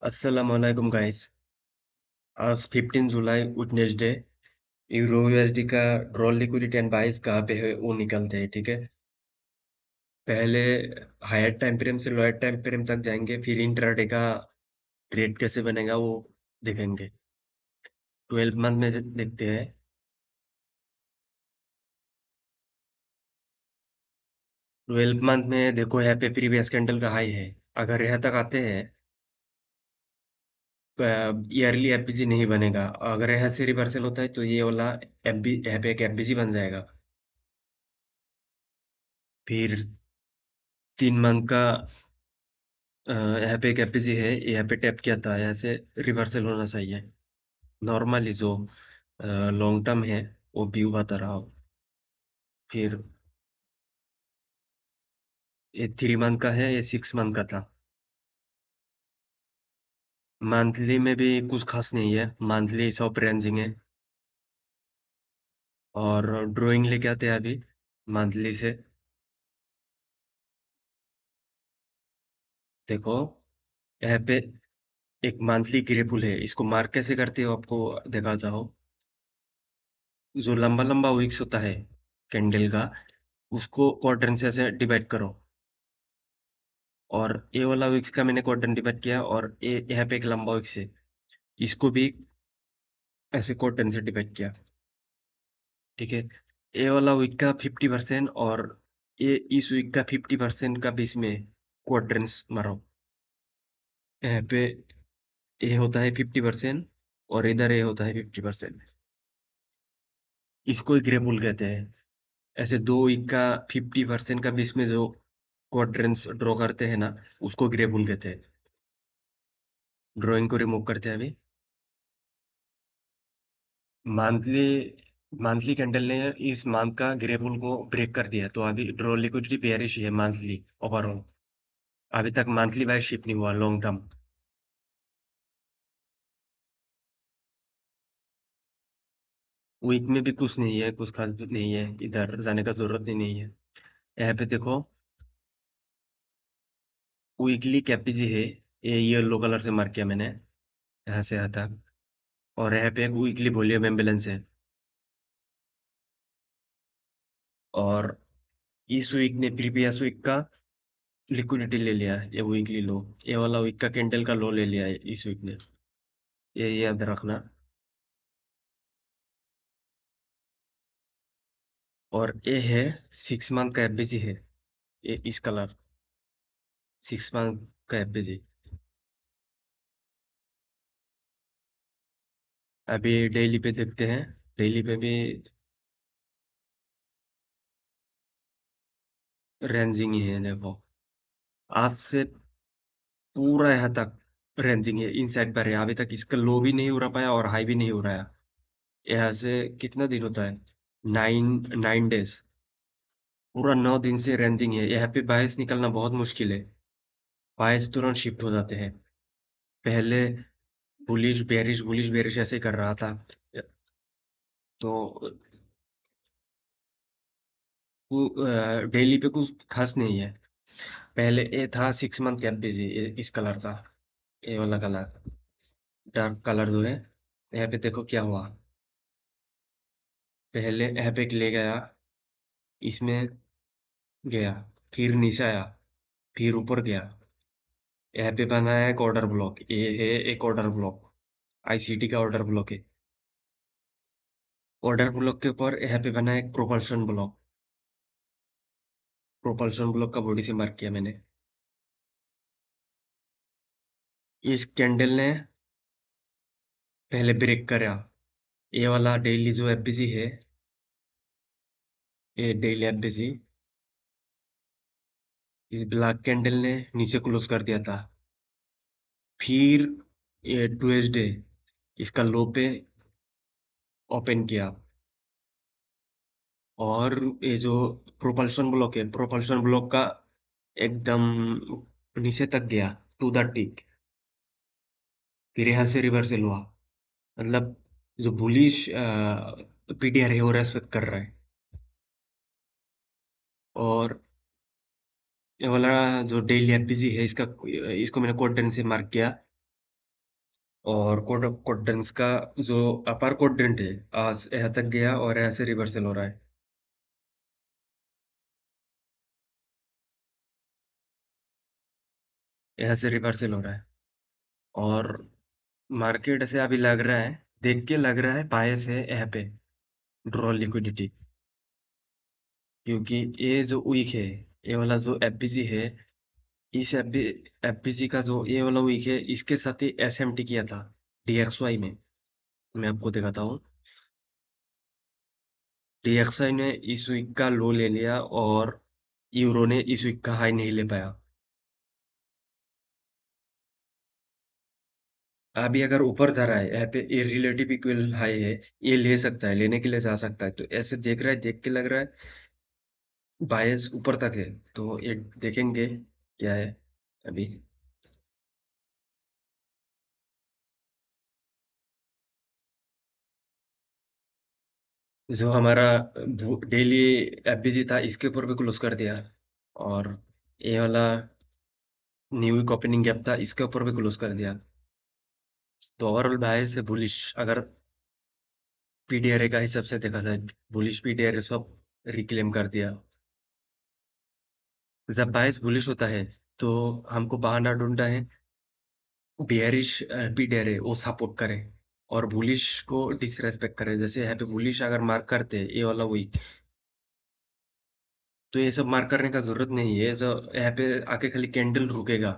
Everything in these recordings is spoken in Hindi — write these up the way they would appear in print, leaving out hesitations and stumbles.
अस्सलाम वालेकुम गाइस। आज 15 जुलाई वेडनेसडे। यूरो यूएसडी का ड्रॉ लिक्विडिटी एंड बाइस कहाँ पे है वो निकलते हैं, ठीक है। पहले हायर टाइम फ्रेम से लोअर टाइम फ्रेम तक जाएंगे, फिर इंट्राडे का ट्रेड कैसे बनेगा वो देखेंगे। 12 मंथ में से देखते हैं। 12 मंथ में देखो, यहाँ पे प्रीवियस कैंडल का हाई है। अगर यहाँ तक आते हैं ईयरली एफबीजी नहीं बनेगा। अगर यहाँ से रिवर्सल होता है तो ये वाला एफबी यहाँ पे एक एफबीजी बन जाएगा। फिर 3 मंथ का यहाँ पे एक एफबीजी है, यहाँ पे टैप किया था, यहाँ से रिवर्सल होना चाहिए। नॉर्मली जो लॉन्ग टर्म है वो व्यू बता रहा हूँ। फिर ये 3 मंथ का है, ये 6 मंथ का था। मंथली में भी कुछ खास नहीं है, मंथली सब रेंजिंग है। और ड्राइंग लेके आते हैं अभी मंथली से। देखो, यहाँ पे एक मंथली ग्रे पुल है, इसको मार्क कैसे करते हो आपको दिखाता हूँ। जो लंबा लंबा विक्स होता है कैंडल का, उसको क्वाड्रेंट से ऐसे डिवाइड करो। और ये वाला विक्स का मैंने क्वाड्रेंट डिवाइड किया, और ये यहाँ पे एक लंबा विक्स है, इसको भी ऐसे क्वाड्रेंट से डिवाइड किया, ठीक है। ये वाला वीक का 50% और ये इस वीक का 50% का बीच में क्वाड्रेंट्स मारो। यहाँ पे ये होता है 50% और इधर ये होता है 50%। इसको ही ग्रे पुल कहते हैं। ऐसे दो वीक का 50% का बीच में जो क्वाड्रेंट्स ड्रॉ करते हैं ना, उसको ग्रे पुल कहते हैं। ड्राइंग को रिमूव करते हैं अभी। मंथली मंथली कैंडल ने इस मंथ का ग्रे पुल को ब्रेक कर दिया, तो अभी ड्रॉ लिक्विडिटी बेयरिश है मंथली ओवरऑल। अभी तक मंथली बाय शिप नहीं हुआ लॉन्ग टर्म। वीक में भी कुछ नहीं है, कुछ खास भी नहीं है, इधर जाने का जरूरत ही नहीं है। यहाँ पे देखो, वीकली कैपीजी है, ये येलो कलर से मार्क किया मैंने, यहाँ से यहाँ तक। और यहाँ पे एक वीकली वॉल्यूम इम्बैलेंस है। और इस वीक ने प्रीवियस वीक का लिक्विडिटी ले लिया, ये वीकली लो। ये वाला वीक का कैंडल का लो ले लिया है इस वीक ने, ये याद रखना। और ये है 6 मंथ का एफबीजी है, ये इस कलर 6 मंथ का एफबीजी। अभी डेली पे देखते हैं। डेली पे भी रेंजिंग ही है, देखो। आज से पूरा यहाँ तक रेंजिंग है, इनसाइड पर है। अभी तक इसका लो भी नहीं हो रहा पाया और हाई भी नहीं हो रहा है। यहाँ से कितना दिन होता है, 9 9 डेज। पूरा 9 दिन से रेंजिंग है। यहाँ पे बायस निकलना बहुत मुश्किल है। बायस तुरंत शिफ्ट हो जाते हैं। पहले बुलिश बेरिश ऐसे कर रहा था। तो डेली पे कुछ खास नहीं है। पहले ये था 6 मंथ गैप बिजी, इस कलर का, ये वाला कलर, डार्क कलर जो है। यहाँ पे देखो क्या हुआ। पहले यहाँ पे ले गया, इसमें गया, फिर नीचे आया, फिर ऊपर गया। यहाँ पे बना है एक ऑर्डर ब्लॉक, ये है एक ऑर्डर ब्लॉक, आईसीटी का ऑर्डर ब्लॉक है। ऑर्डर ब्लॉक के ऊपर यहाँ पे बना है एक प्रोपल्शन ब्लॉक। प्रोपल्शन ब्लॉक का बॉडी से मार्क किया मैंने। इस कैंडल ने पहले ब्रेक करा। ये वाला डेली जो एफबीसी है, ये डेली एफबीसी, इस ब्लैक कैंडल ने नीचे क्लोज कर दिया था। फिर ये ट्यूसडे इसका लो पे ओपन किया। और ये जो प्रोपल्शन ब्लॉक है, प्रोपल्शन ब्लॉक का एकदम नीचे तक गया, टू द टिक। फिर यहाँ से रिवर्सल हुआ। मतलब जो बुलिश पीडीआर है वो रेस्पेक्ट कर रहा है। और ये वाला जो डेली एफबीसी है, इसका इसको मैंने क्वाड्रेंट से मार्क किया। और कोड्रेंस का जो अपर कोड्रेंट है आज यहाँ तक गया और यहाँ से रिवर्सल हो रहा है। यहाँ से रिवर्सल हो रहा है। और मार्केट ऐसे अभी लग रहा है, देख के लग रहा है बायस है यहाँ पे, ड्रॉ लिक्विडिटी। क्योंकि ये जो वीक है, ये वाला जो एफबीसी है, इस एफबीसी का जो ये वाला वीक है, इसके साथ ही एसएमटी किया था डीएक्सवाई में। मैं आपको दिखाता हूँ। डीएक्सआई ने इस वीक का लो ले लिया और यूरो ने इस वीक का हाई नहीं ले पाया। अभी अगर ऊपर जा रहा है यहाँ पे, ये रिलेटिव इक्वल हाई है, ये ले सकता है, लेने के लिए जा सकता है। तो ऐसे देख रहा है, देख के लग रहा है बायस ऊपर तक है। तो ये देखेंगे क्या है अभी। जो हमारा डेली एफबीजी था, इसके ऊपर भी क्लोज कर दिया। और ये वाला न्यू वीक ओपनिंग गैप था, इसके ऊपर भी क्लोज कर दिया। तो ओवरऑल बायस से बुलिश, अगर पीडीआरए का हिसाब से देखा जाए, बुलिश पीडीआरए सब रिक्लेम कर दिया। जब बायस बुलिश होता है तो हमको बहाना ढूंढना है बियरिश पीडीआरए वो सपोर्ट करे और बुलिश को डिसरेस्पेक्ट करे। जैसे यहाँ पे बुलिश अगर मार्क करते हैं ये वाला वीक, तो ये सब मार्क करने का जरूरत नहीं है। ये सब यहाँ पे आके खाली कैंडल रुकेगा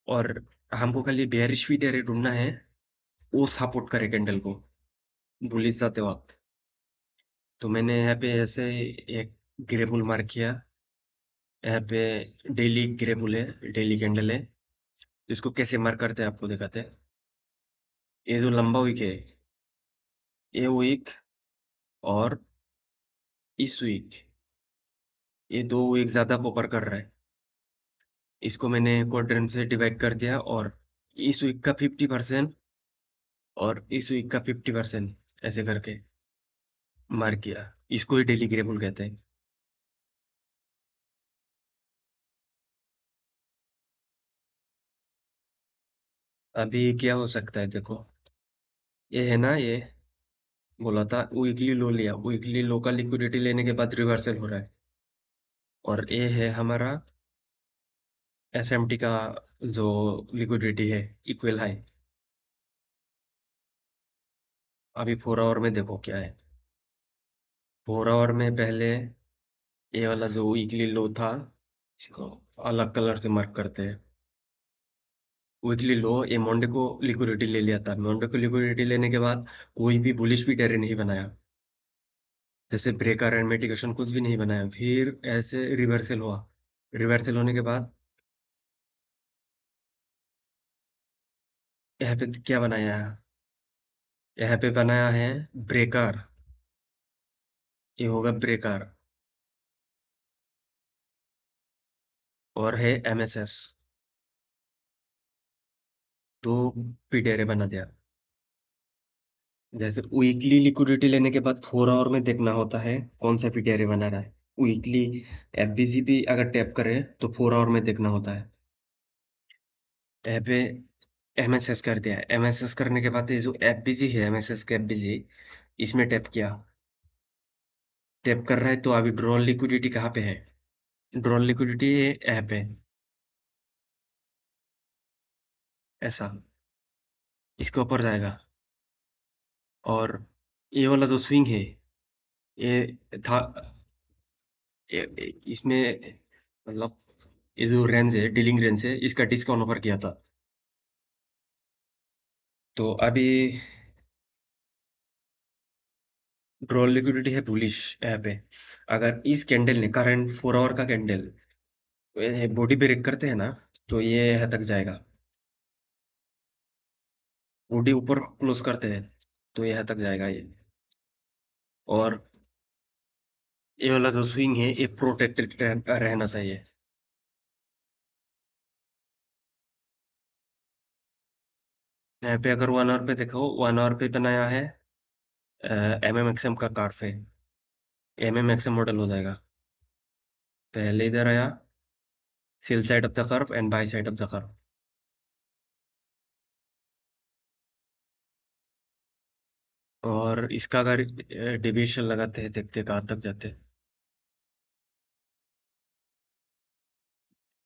और हमको खाली बेयरिश पीडीआरए ढूंढना है, वो सपोर्ट करे कैंडल को बुलिश जाते वक्त। तो मैंने यहाँ पे ऐसे एक ग्रे बुल मार्क किया। यहाँ पे डेली ग्रे बुल है, डेली कैंडल है। तो इसको कैसे मार्क करते हैं आपको दिखाते हैं। ये जो लंबा वीक है, ये वीक और इस वीक, ये दो वीक ज्यादा कवर कर रहा है। इसको मैंने क्वाड्रेंट से डिवाइड कर दिया और इस वीक का 50% और इस वीक का 50% ऐसे करके मार्क किया। इसको ही डेली ग्रे बुल कहते हैं। अभी क्या हो सकता है देखो, ये है ना, ये बोला था वीकली लो लिया, वीकली लो का लिक्विडिटी लेने के बाद रिवर्सल हो रहा है। और ये है हमारा एसएमटी का जो लिक्विडिटी है, इक्वल हाई। अभी 4 आवर में देखो क्या है। 4 आवर में पहले ये वाला जो वीकली लो था, इसको अलग कलर से मार्क करते हैं। वीकली लो, ये मोंडे को लिक्विडिटी ले लिया था। मोंडे को लिक्विडिटी लेने के बाद कोई भी बुलिश भी टेरे नहीं बनाया, जैसे ब्रेकर एंड मिटिगेशन कुछ भी नहीं बनाया। फिर ऐसे रिवर्सल हुआ। रिवर्सल होने के बाद यहाँ पे क्या बनाया है, यहाँ पे बनाया है ब्रेकर। ये होगा ब्रेकर और है एमएसएस। दो पिडेरे बना दिया। जैसे वीकली लिक्विडिटी लेने के बाद 4 आवर में देखना होता है कौन सा पिडेरे बना रहा है। वीकली एफबीसी भी अगर टैप करे तो 4 आवर में देखना होता है। यहाँ पे एमएसएस कर दिया। एमएसएस करने के बाद ये जो एफबीजी है, एमएसएस के एफबीजी, इसमें टैप किया। टैप कर रहा है तो अभी ड्रॉ लिक्विडिटी कहाँ पे है? ड्रॉ लिक्विडिटी यहाँ पे, ऐसा इसके ऊपर जाएगा। और ये वाला जो स्विंग है, ये था, इसमें मतलब ये जो रेंज है, डीलिंग रेंज है, इसका डिस्काउंट ऑफर किया था। तो अभी ड्रॉ लिक्विडिटी है बुलिश यहाँ पे। अगर इस कैंडल ने, करंट 4 आवर का कैंडल बॉडी ब्रेक करते हैं ना, तो ये यहाँ तक जाएगा। बॉडी ऊपर क्लोज करते हैं तो यहाँ तक जाएगा ये। और ये वाला जो स्विंग है, ये प्रोटेक्टेड रहना चाहिए। यहाँ पे अगर 1 आवर पे देखो, 1 आवर पे बनाया है एमएमएक्सएम का कार्फ है। एमएमएक्सएम मॉडल हो जाएगा। पहले इधर आया, sell side of the curve and by side of the curve. और इसका अगर डिविएशन लगाते हैं, देखते हैं कहाँ तक जाते हैं।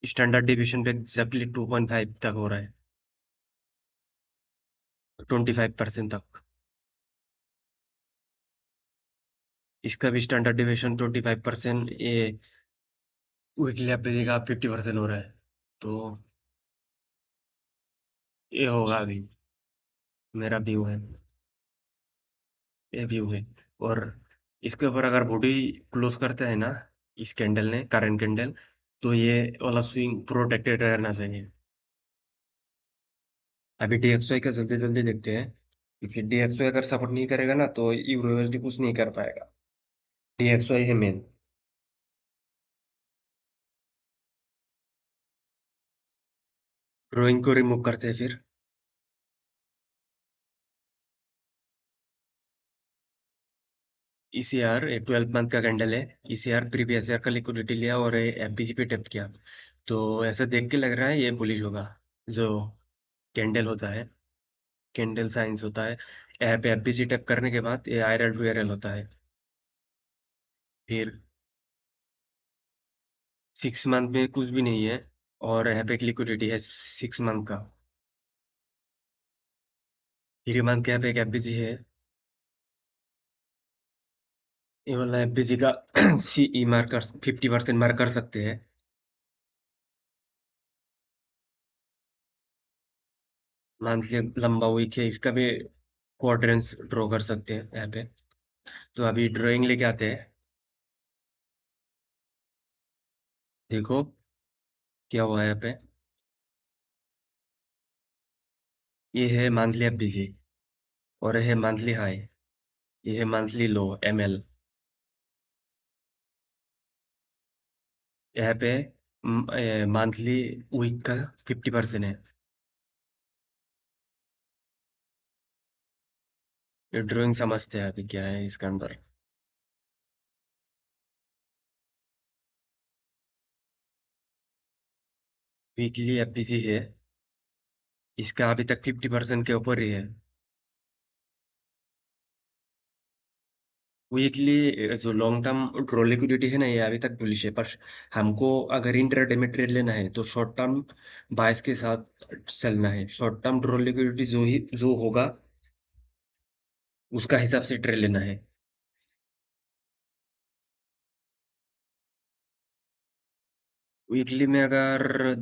स्टैंडर्ड डिविएशन पे एग्जैक्टली 2.5 तक हो रहा है, 25% तक। इसका भी स्टैंडर्ड डिविएशन 25%, ये वीकली एवरेज का 50% हो रहा है। तो ये होगा अभी, मेरा व्यू है, ये व्यू है। और इसके ऊपर अगर बॉडी क्लोज करते हैं ना, इस कैंडल ने, करंट कैंडल, तो ये वाला स्विंग प्रोटेक्टेड रहना चाहिए। अभी डीएक्सवाई का जल्दी जल्दी देखते हैं, क्योंकि डीएक्सवाई अगर सपोर्ट नहीं करेगा ना तो यूरो यूएसडी कुछ नहीं कर पाएगा। डीएक्सवाई है मेन। ड्राइंग को रिमूव करते हैं फिर। ईसीआर 12 मंथ का कैंडल है। ईसीआर प्रीवियस ईयर का लिक्विडिटी लिया और एफबीजी पे टेप किया। तो ऐसा देख के लग रहा है ये बुलिश होगा। जो कैंडल होता है, कैंडल साइंस होता है, यहाँ पे एफबीजी टैप करने के बाद ये आईआरएल टू आईआरएल होता है। फिर 6 मंथ में कुछ भी नहीं है, और यहाँ पे एक लिक्विडिटी है 6 मंथ का। 3 मंथ के यहाँ पे एक एफबीजी है। ये वाला एफबीजी का सीई मार्क कर 50% मार्क कर सकते हैं। मंथली लंबा वीक है, इसका भी क्वाड्रेंट्स ड्रॉ कर सकते हैं यहाँ पे। तो अभी ड्राइंग लेके आते हैं, देखो क्या हुआ है यहाँ पे। ये है मंथली एफबीजी, और ये है मंथली हाई, ये है मंथली लो एमएल। यहाँ पे मंथली वीक का 50% है। ये ड्राइंग समझते हैं अभी क्या है इसके अंदर। वीकली एफबीजी है, इसका अभी तक 50% के ऊपर ही है। वीकली जो लॉन्ग टर्म ड्रॉ लिक्विडिटी है ना, ये अभी तक बुलिश है, पर हमको अगर इंट्राडे में ट्रेड लेना है तो शॉर्ट टर्म बायस के साथ चलना है। शॉर्ट टर्म ड्रॉ लिक्विडिटी जो होगा उसका हिसाब से ट्रेड लेना है। वीकली में अगर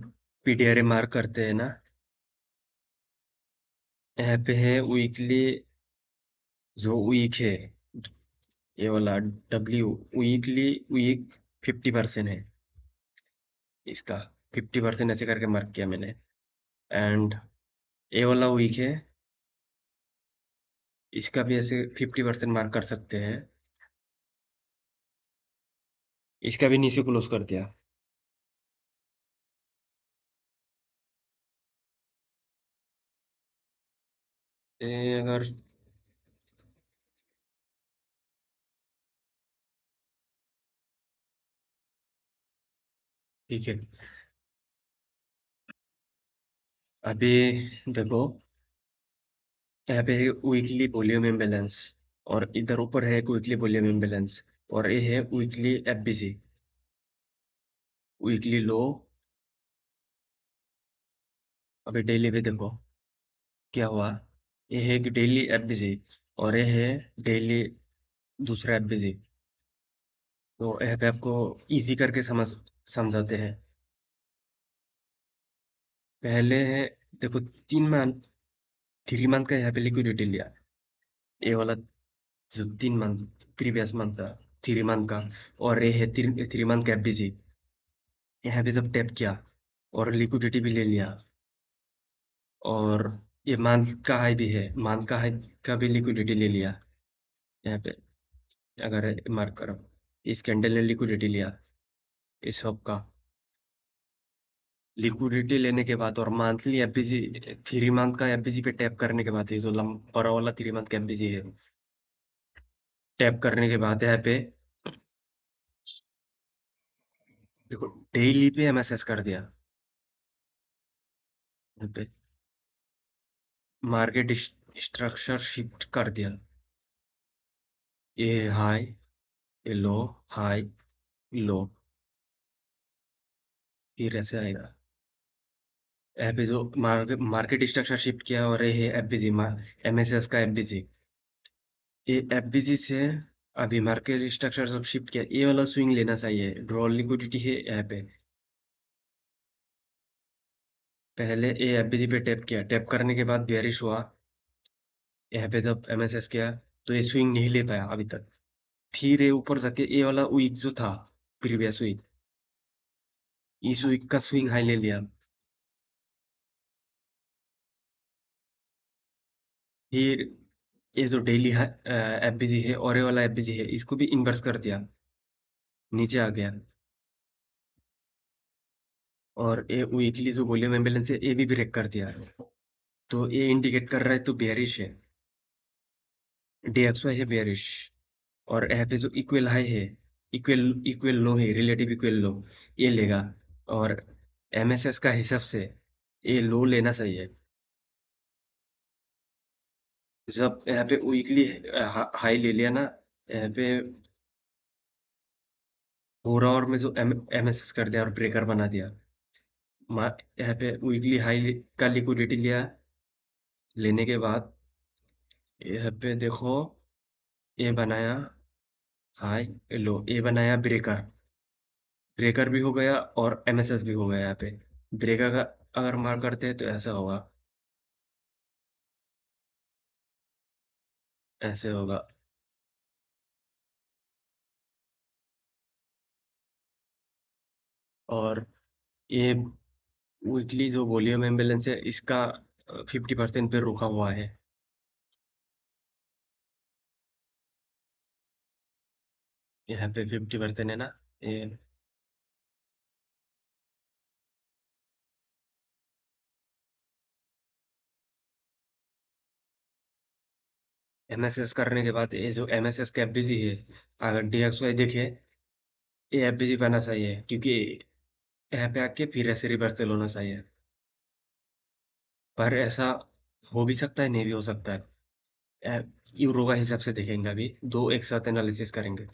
पीडीआरए मार्क करते हैं ना, यहाँ पे है वीकली, जो वीक है, ये वाला डब्ल्यू, वीकली वीक 50% है इसका। 50% ऐसे करके मार्क किया मैंने। एंड ये वाला वीक है, इसका भी ऐसे 50% मार्क कर सकते हैं। इसका भी नीचे क्लोज कर दिया। अगर ठीक है, अभी देखो, यहाँ पे है वीकली वॉल्यूम इम्बैलेंस, और इधर ऊपर है एक वीकली वॉल्यूम इम्बैलेंस, और ये है वीकली एफबीसी, वीकली लो। अभी डेली पे देखो क्या हुआ। ये है कि डेली एफबीसी, और ये है डेली दूसरा एफबीसी। तो यहाँ पे आपको इजी करके समझाते हैं। पहले है, देखो, 3 मंथ, 3 मंथ का यहाँ पे लिक्विडिटी लिया, ये वाला जो 3 मंथ प्रीवियस मंथ था, 3 मंथ का। और ये है 3 मंथ का एफबीसी। यहाँ पे जब टैप किया और लिक्विडिटी भी ले लिया, और ये मंथ का हाई भी है, मंथ का हाई का भी लिक्विडिटी ले लिया। यहाँ पे अगर मार्क करो, इस कैंडल ने लिक्विडिटी लिया इस सब का। लिक्विडिटी लेने के बाद और मंथली एफबीजी, 3 मंथ का एफबीजी पे टैप करने के बाद, ये जो बड़ा वाला 3 मंथ का एफबीजी है, टैप करने के बाद यहाँ पे देखो डेली पे एमएसएस कर दिया। यहाँ पे मार्केट स्ट्रक्चर शिफ्ट कर दिया। ये हाई, ये लो, हाई, लो, फिर ऐसे आएगा। यहाँ पे जो मार्केट स्ट्रक्चर शिफ्ट किया और ये है एफबीजी, एमएसएस का एफबीजी। ये एफबीजी से अभी मार्केट स्ट्रक्चर सब शिफ्ट किया, ये वाला स्विंग लेना चाहिए। ड्रॉ लिक्विडिटी है यहाँ पे। पहले ये एफबीजी पे टैप किया, टैप करने के बाद बेयरिश हुआ। यहाँ पे जब एमएसएस किया तो ये स्विंग नहीं ले पाया अभी तक। फिर ये ऊपर जाके ये वाला वीक जो था, प्रीवियस वीक, इस वीक का स्विंग हाई ले लिया। फिर ये जो डेली एफबीजी है और ये वाला एफबीजी है, इसको भी इन्वर्स कर दिया, नीचे आ गया। और ये वीकली जो वॉल्यूम इम्बैलेंस है, ये भी ब्रेक कर दिया। तो ये इंडिकेट कर रहा है तो बेयरिश है, डीएक्सवाई है बेयरिश। और यहाँ पे जो इक्वल हाई है, इक्वल इक्वल लो है, रिलेटिव इक्वल लो, ये लेगा। और एमएसएस का हिसाब से ये लो लेना चाहिए। जब यहाँ पे वीकली हाई ले लिया ना, यहाँ पे 4 आवर में जो एमएसएस कर दिया और ब्रेकर बना दिया। यहाँ पे वीकली हाई का लिक्विडिटी लिया, लेने के बाद यहाँ पे देखो, ये बनाया हाई, लो, ये बनाया ब्रेकर। ब्रेकर भी हो गया और एमएसएस भी हो गया। यहाँ पे ब्रेकर का अगर मार करते हैं तो ऐसा होगा, ऐसे होगा। और ये वीकली जो वॉल्यूम इम्बैलेंस है, इसका 50% पे रुका हुआ है। यहाँ पे 50% है ना, ये एमएसएस करने के बाद ये जो एमएसएस का एफबीजी है, अगर डीएक्सवाई देखे, ये एफबीजी बनना चाहिए, क्योंकि यहाँ पे आके फिर ऐसे रिवर्सल होना चाहिए। पर ऐसा हो भी सकता है, नहीं भी हो सकता है। यूरो का हिसाब से देखेंगे, अभी दो एक साथ एनालिसिस करेंगे।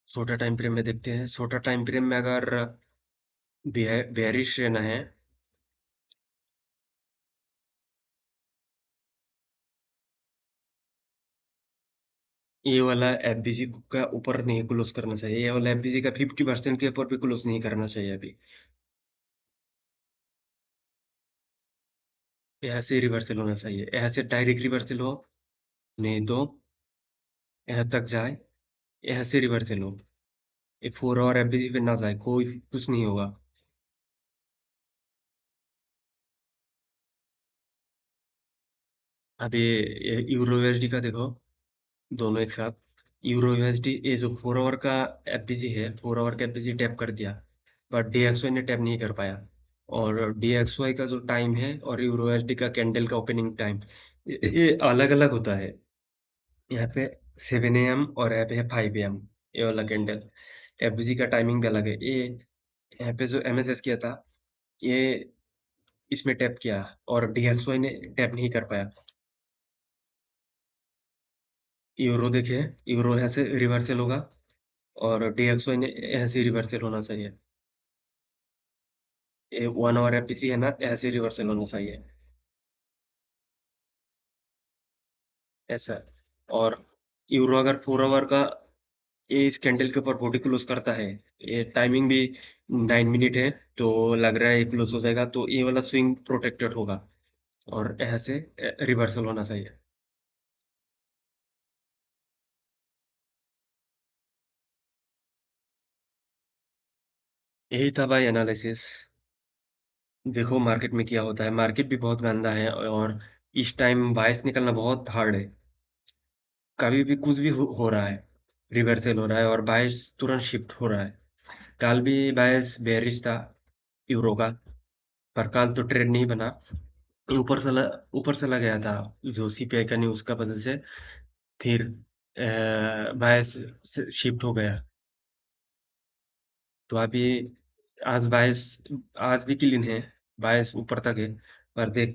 छोटा टाइम फ्रेम में देखते हैं। छोटा टाइम फ्रेम में अगर बेयरिश रहना है, ये वाला एफबीजी का ऊपर नहीं क्लोज करना चाहिए। ये वाला एफबीजी का 50% के ऊपर भी क्लोज नहीं करना चाहिए अभी। यहाँ से रिवर्सल होना चाहिए, यहाँ से डायरेक्ट रिवर्सल हो, नहीं तो यहाँ तक जाए, यहाँ से रिवर्सल हो। ये 4 आवर एफबीजी पे ना जाए, कोई कुछ नहीं होगा। अभी ये यूरो यूएसडी का देखो, दोनों एक साथ। यूरो यूएसडी, ये जो 4 आवर का एफबीजी है, 4 आवर का एफबीजी टैप कर दिया, बट डीएक्सवाई ने टैप नहीं कर पाया। और डीएक्सवाई का जो टाइम है और यूरो यूएसडी का कैंडल का ओपनिंग टाइम, ये अलग अलग होता है। यहाँ पे 7 AM और यहाँ पे है 5 AM, ये वाला कैंडल। एफबीजी का टाइमिंग भी अलग है। ये यहाँ पे जो एमएसएस किया था, ये इसमें टैप किया और डीएक्सवाई ने टैप नहीं कर पाया। यूरो देखे, यूरो यहाँ से रिवर्सल होगा और डीएक्सवाई ने यहाँ से रिवर्सल होना चाहिए। ये 1 आवर एफपीसी है ना, यहाँ से रिवर्सल होना चाहिए, ऐसा। और यूरो अगर 4 आवर का ये इस कैंडल के ऊपर बॉडी क्लोज करता है, ये टाइमिंग भी 9 मिनट है, तो लग रहा है ये क्लोज हो जाएगा, तो ये वाला स्विंग प्रोटेक्टेड होगा और यहाँ से रिवर्सल होना चाहिए। यही था भाई एनालिसिस। देखो मार्केट में क्या होता है, मार्केट भी बहुत गंदा है और इस टाइम बायस निकलना बहुत हार्ड है। कभी भी कुछ भी हो रहा है, रिवर्सल हो रहा है और बायस तुरंत शिफ्ट हो रहा है। कल भी बायस बेयरिश था यूरो का, पर कल तो ट्रेड नहीं बना। ऊपर चला गया था जो सीपीआई का न्यूज का वजह से। फिर बायस शिफ्ट हो गया। तो अभी आज बायस, आज भी क्लीन है, बायस ऊपर तक है, पर देखते